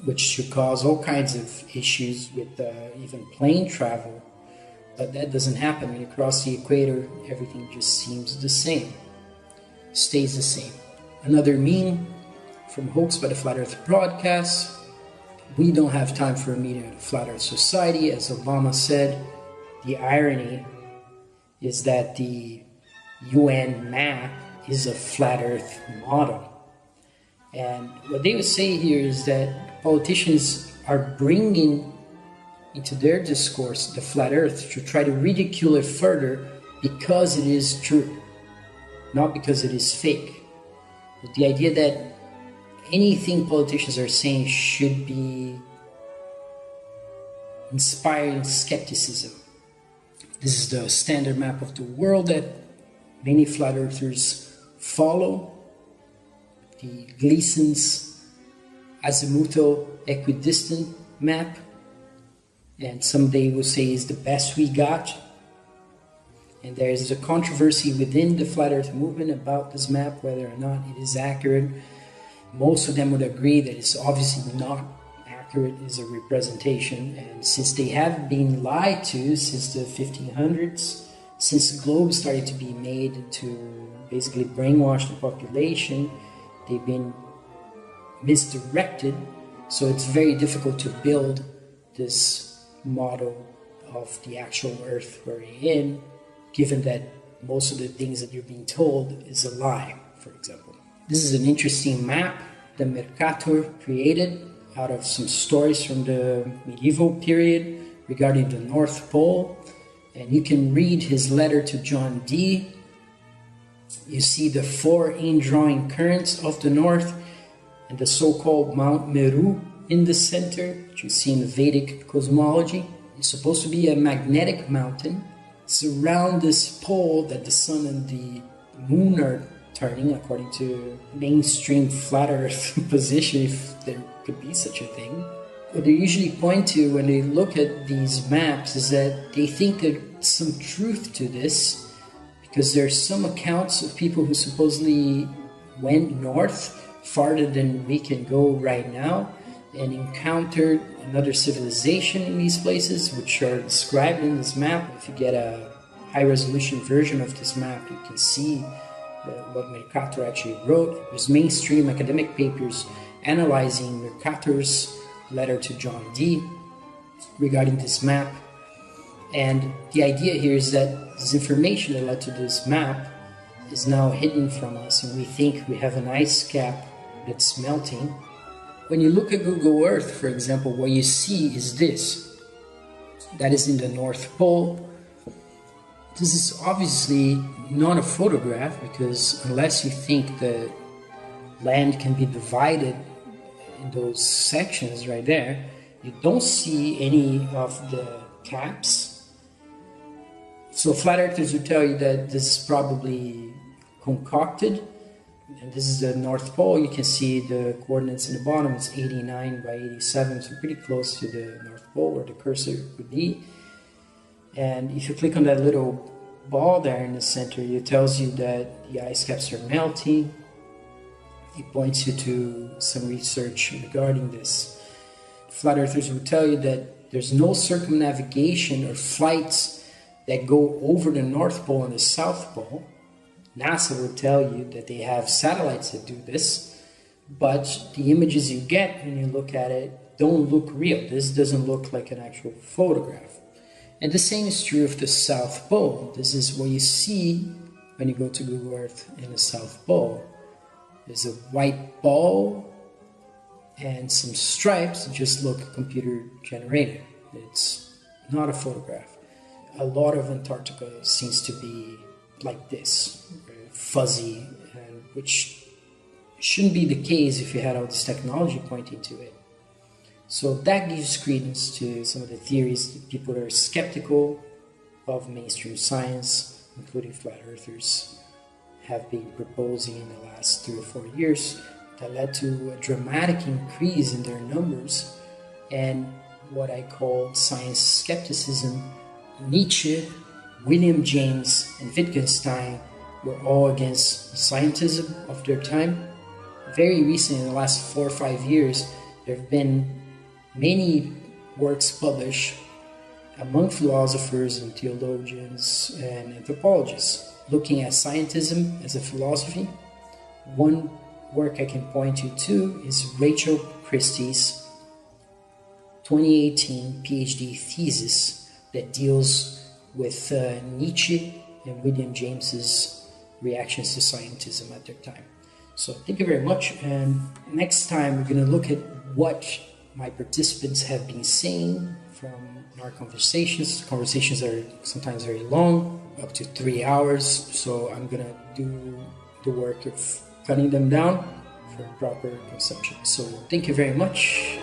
which should cause all kinds of issues with even plane travel. But that doesn't happen. When you cross the equator, everything just seems the same, stays the same. Another meme from Hoax by the Flat Earth broadcast: we don't have time for a meeting of the Flat Earth Society. As Obama said, the irony is that the UN map is a flat earth model. And what they would say here is that politicians are bringing into their discourse the flat earth to try to ridicule it further because it is true, not because it is fake. But the idea that anything politicians are saying should be inspiring skepticism. This is the standard map of the world that many flat earthers follow. The Gleason's azimuthal equidistant map, and someday we'll say is the best we got. And there's a controversy within the flat earth movement about this map, whether or not it is accurate. Most of them would agree that it's obviously not accurate, is a representation. And since they have been lied to since the 1500s, since the globe started to be made to basically brainwash the population, they've been misdirected. So it's very difficult to build this model of the actual Earth we're in, given that most of the things that you're being told is a lie, for example. This is an interesting map that Mercator created out of some stories from the medieval period regarding the North Pole. And you can read his letter to John Dee. You see the 4 indrawing currents of the north and the so-called Mount Meru in the center, which you see in the Vedic cosmology. It's supposed to be a magnetic mountain. It's around this pole that the sun and the moon are turning, according to mainstream flat earth position, if there could be such a thing. What they usually point to when they look at these maps is that they think there's some truth to this, because there are some accounts of people who supposedly went north farther than we can go right now and encountered another civilization in these places, which are described in this map. If you get a high-resolution version of this map, you can see what Mercator actually wrote. There's mainstream academic papers analyzing Mercator's letter to John Dee regarding this map. And the idea here is that this information that led to this map is now hidden from us, and we think we have an ice cap that's melting. When you look at Google Earth, for example, what you see is this. That is in the North Pole. This is obviously not a photograph, because unless you think the land can be divided in those sections right there, you don't see any of the caps. So flat earthers would tell you that this is probably concocted, and this is the North Pole. You can see the coordinates in the bottom. It's 89 by 87, so pretty close to the North Pole where the cursor would be. And if you click on that little ball there in the center, it tells you that the ice caps are melting. It points you to some research regarding this. Flat earthers would tell you that there's no circumnavigation or flights that go over the North Pole and the South Pole. NASA would tell you that they have satellites that do this, but the images you get when you look at it don't look real. This doesn't look like an actual photograph. And the same is true of the South Pole. This is what you see when you go to Google Earth in the South Pole. There's a white ball and some stripes that just look computer generated. It's not a photograph. A lot of Antarctica seems to be like this, very fuzzy, and which shouldn't be the case if you had all this technology pointing to it. So that gives credence to some of the theories that people are skeptical of mainstream science, including flat earthers, have been proposing in the last 3 or 4 years, that led to a dramatic increase in their numbers and what I called science skepticism. Nietzsche, William James, and Wittgenstein were all against scientism of their time. Very recently, in the last 4 or 5 years, there have been many works published among philosophers and theologians and anthropologists looking at scientism as a philosophy. One work I can point you to is Rachel Christie's 2018 PhD thesis that deals with Nietzsche and William James's reactions to scientism at their time. So thank you very much, and next time we're going to look at what my participants have been saying from our conversations. Conversations are sometimes very long, up to 3 hours, so I'm going to do the work of cutting them down for proper consumption. So thank you very much.